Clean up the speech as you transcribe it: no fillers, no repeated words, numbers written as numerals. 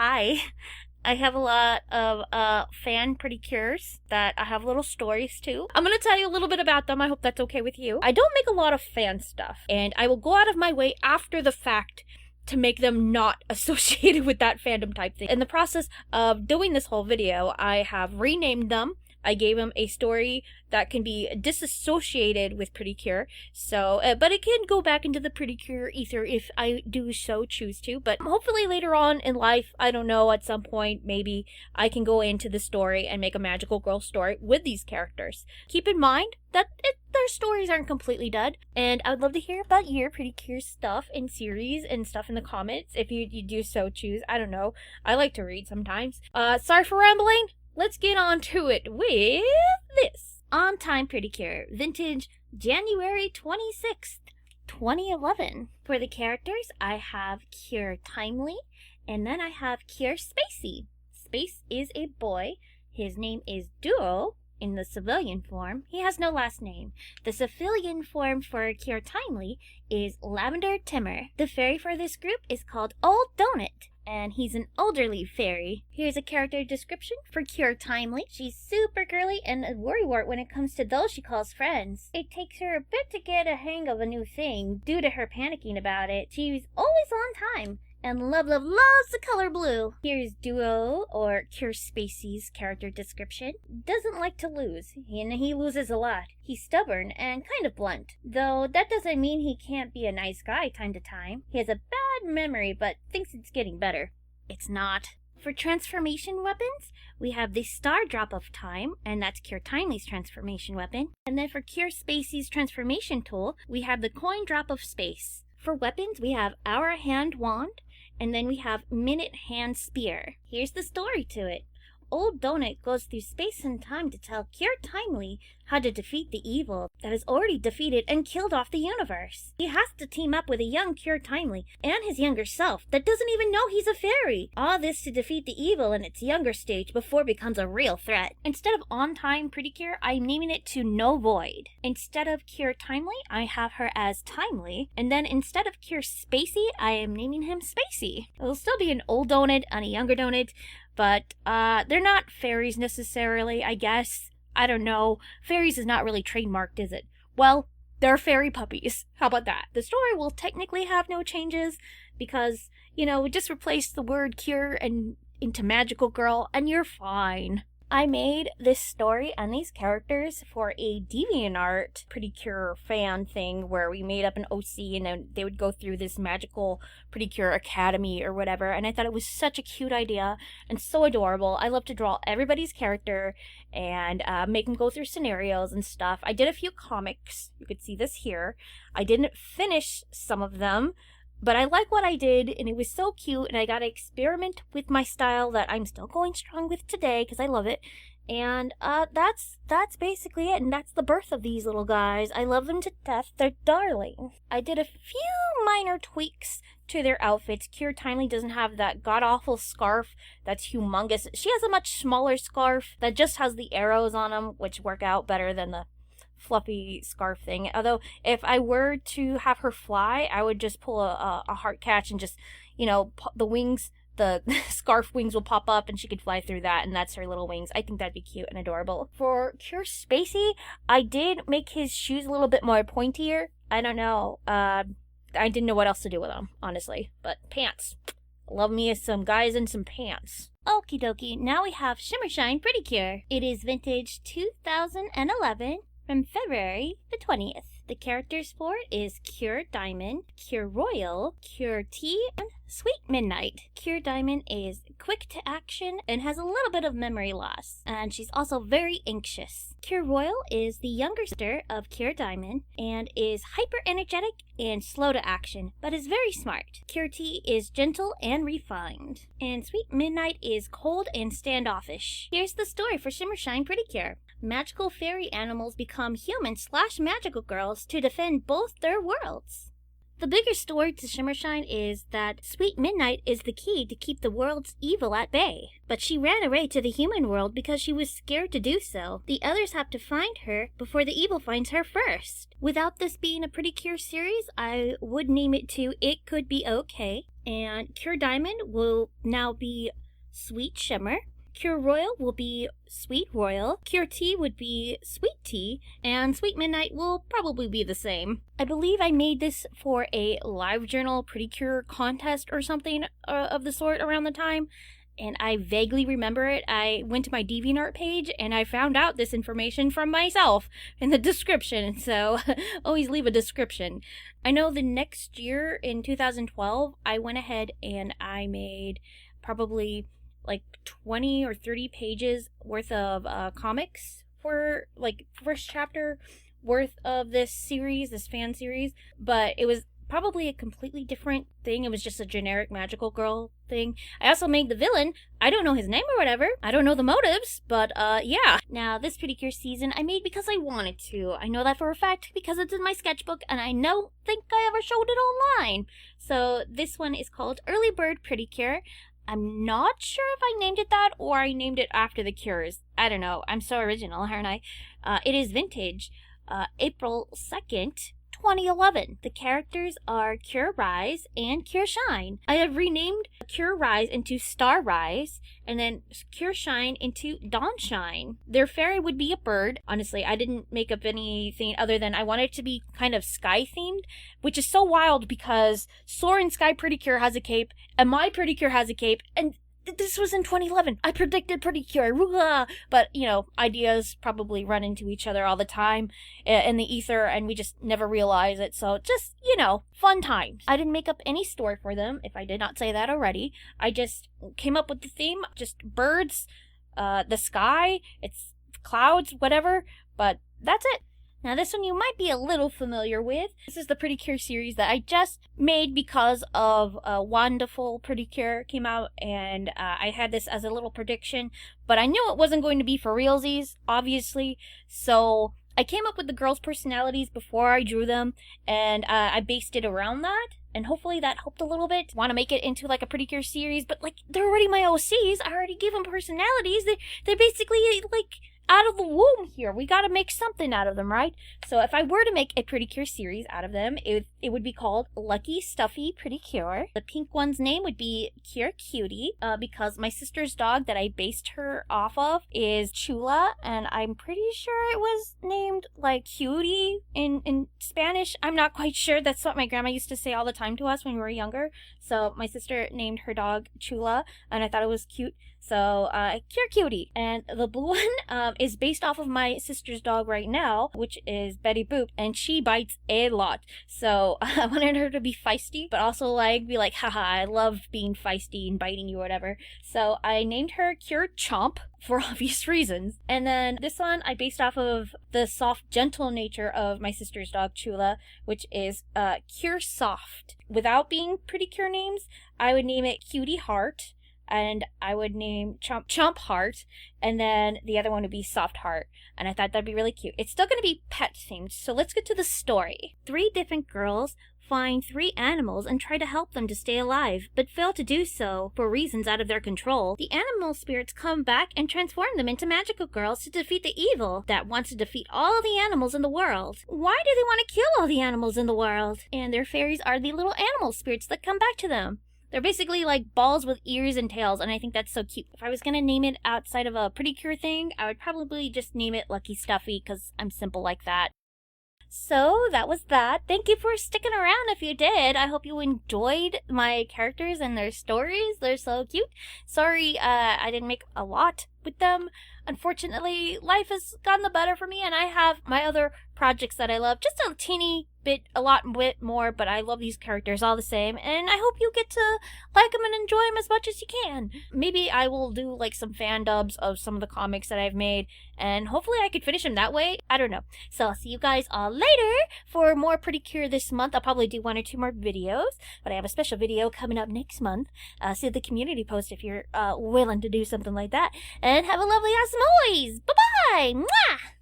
Hi. I have a lot of fan pretty cures that I have little stories too. I'm gonna tell you a little bit about them. I hope that's okay with you. I don't make a lot of fan stuff, and I will go out of my way after the fact to make them not associated with that fandom type thing. In the process of doing this whole video, I have renamed them. I gave them a story that can be disassociated with Pretty Cure, so but it can go back into the Pretty Cure ether if I do so choose to. But hopefully later on in life, I don't know, at some point maybe I can go into the story and make a magical girl story with these characters. Keep in mind that their stories aren't completely dead, and I would love to hear about your Pretty Cure stuff and series and stuff in the comments if you do so choose. I don't know. I like to read sometimes. Sorry for rambling. Let's get on to it with this. On Time Pretty Cure, vintage January 26th, 2011. For the characters, I have Cure Timely, and then I have Cure Spacey. Space is a boy. His name is Duo in the civilian form. He has no last name. The civilian form for Cure Timely is Lavender Timmer. The fairy for this group is called Old Donut, and he's an elderly fairy. Here's a character description for Cure Timely. She's super girly and a worrywart when it comes to those she calls friends. It takes her a bit to get a hang of a new thing due to her panicking about it. She's always on time and loves the color blue. Here's Duo, or Cure Spacey's character description. Doesn't like to lose, and he loses a lot. He's stubborn and kind of blunt, though that doesn't mean he can't be a nice guy time to time. He has a bad memory, but thinks it's getting better. It's not. For transformation weapons, we have the Star Drop of Time, and that's Cure Timely's transformation weapon. And then for Cure Spacey's transformation tool, we have the Coin Drop of Space. For weapons, we have Hour Hand Wand, and then we have Minute Hand Spear. Here's the story to it. Old Donut goes through space and time to tell Cure Timely how to defeat the evil that has already defeated and killed off the universe. He has to team up with a young Cure Timely and his younger self that doesn't even know he's a fairy. All this to defeat the evil in its younger stage before it becomes a real threat. Instead of On Time Pretty Cure, I'm naming it to No Void. Instead of Cure Timely, I have her as Timely. And then instead of Cure Spacey, I am naming him Spacey. It'll still be an old donut and a younger donut, but they're not fairies necessarily, I guess. I don't know. Fairies is not really trademarked, is it? Well, they're fairy puppies. How about that? The story will technically have no changes because, you know, we just replaced the word cure and into magical girl, and you're fine. I made this story and these characters for a DeviantArt Pretty Cure fan thing where we made up an OC and then they would go through this magical Pretty Cure Academy or whatever, and I thought it was such a cute idea and so adorable. I love to draw everybody's character and make them go through scenarios and stuff. I did a few comics. You could see this here. I didn't finish some of them, but I like what I did, and it was so cute, and I got to experiment with my style that I'm still going strong with today because I love it. And that's basically it, and that's the birth of these little guys. I love them to death. They're darling. I did a few minor tweaks to their outfits. Cure Timely doesn't have that god-awful scarf that's humongous. She has a much smaller scarf that just has the arrows on them, which work out better than the fluffy scarf thing. Although if I were to have her fly, I would just pull a heart catch and just, you know, the wings, the scarf wings will pop up and she could fly through that, and that's her little wings. I think that'd be cute and adorable. For Cure Spacey, I did make his shoes a little bit more pointier. I don't know. I didn't know what else to do with them, honestly. But pants. Love me some guys in some pants. Okie dokie, now we have Shimmer Shine Pretty Cure. It is vintage 2011. From February the 20th. The characters for it is Cure Diamond, Cure Royal, Cure Tea, and Sweet Midnight. Cure Diamond is quick to action and has a little bit of memory loss, and she's also very anxious. Cure Royal is the younger sister of Cure Diamond and is hyper energetic and slow to action, but is very smart. Cure Tea is gentle and refined, and Sweet Midnight is cold and standoffish. Here's the story for Shimmer Shine Pretty Cure. Magical fairy animals become human/magical girls to defend both their worlds. The bigger story to Shimmer Shine is that Sweet Midnight is the key to keep the world's evil at bay. But she ran away to the human world because she was scared to do so. The others have to find her before the evil finds her first. Without this being a Pretty Cure series, I would name it to It Could Be Okay. And Cure Diamond will now be Sweet Shimmer. Cure Royal will be Sweet Royal. Cure Tea would be Sweet Tea. And Sweet Midnight will probably be the same. I believe I made this for a live journal pretty cure contest or something of the sort around the time. And I vaguely remember it. I went to my DeviantArt page and I found out this information from myself in the description. So always leave a description. I know the next year in 2012, I went ahead and I made probably like 20 or 30 pages worth of comics for like first chapter worth of this series, this fan series. But it was probably a completely different thing. It was just a generic magical girl thing. I also made the villain. I don't know his name or whatever. I don't know the motives, but yeah. Now, this Precure season I made because I wanted to. I know that for a fact because it's in my sketchbook, and I don't think I ever showed it online. So this one is called Early Bird Precure. I'm not sure if I named it that or I named it after the cures. I don't know. I'm so original, aren't I? It is vintage. April 2nd, 2011. The characters are Cure Rise and Cure Shine. I have renamed Cure Rise into Star Rise and then Cure Shine into Dawn Shine. Their fairy would be a bird. Honestly, I didn't make up anything other than I wanted it to be kind of sky themed, which is so wild because Soarin' Sky Precure has a cape and My Precure has a cape, and this was in 2011. I predicted Precure, but you know, ideas probably run into each other all the time in the ether, and we just never realize it. So just, you know, fun times. I didn't make up any story for them, if I did not say that already. I just came up with the theme, just birds, the sky, it's clouds, whatever, but that's it. Now, this one you might be a little familiar with. This is the Precure series that I just made because of Wonderful Precure came out, and I had this as a little prediction, but I knew it wasn't going to be for realsies, obviously, so I came up with the girls' personalities before I drew them, and I based it around that, and hopefully that helped a little bit. Want to make it into like a Precure series, but like, they're already my OCs. I already gave them personalities. They're basically like out of the womb here. We gotta make something out of them, right? So if I were to make a Precure series out of them, it would be called Lucky Stuffy Precure. The pink one's name would be Cure Cutie, because my sister's dog that I based her off of is Chula, and I'm pretty sure it was named like Cutie in Spanish. I'm not quite sure. That's what my grandma used to say all the time to us when we were younger. So my sister named her dog Chula, and I thought it was cute. So, Cure Cutie. And the blue one is based off of my sister's dog right now, which is Betty Boop, and she bites a lot. So, I wanted her to be feisty, but also like be like, haha, I love being feisty and biting you or whatever. So, I named her Cure Chomp for obvious reasons. And then this one I based off of the soft, gentle nature of my sister's dog Chula, which is Cure Soft. Without being Precure names, I would name it Cutie Heart, and I would name Chomp Heart, and then the other one would be Soft Heart, and I thought that'd be really cute. It's still going to be pet themed, so let's get to the story. 3 different girls find 3 animals and try to help them to stay alive, but fail to do so for reasons out of their control. The animal spirits come back and transform them into magical girls to defeat the evil that wants to defeat all the animals in the world. Why do they want to kill all the animals in the world? And their fairies are the little animal spirits that come back to them. They're basically like balls with ears and tails, and I think that's so cute. If I was going to name it outside of a Precure thing, I would probably just name it Lucky Stuffy, because I'm simple like that. So that was that. Thank you for sticking around if you did. I hope you enjoyed my characters and their stories. They're so cute. Sorry I didn't make a lot with them. Unfortunately, life has gotten the better for me, and I have my other projects that I love just a teeny bit, a lot bit more, but I love these characters all the same, and I hope you get to like them and enjoy them as much as you can. Maybe I will do like some fan dubs of some of the comics that I've made, and hopefully I could finish them that way. I don't know. So I'll see you guys all later for more Precure this month. I'll probably do 1 or 2 more videos, but I have a special video coming up next month. See the community post if you're willing to do something like that. And have a lovely awesome always. Bye-bye! Mwah!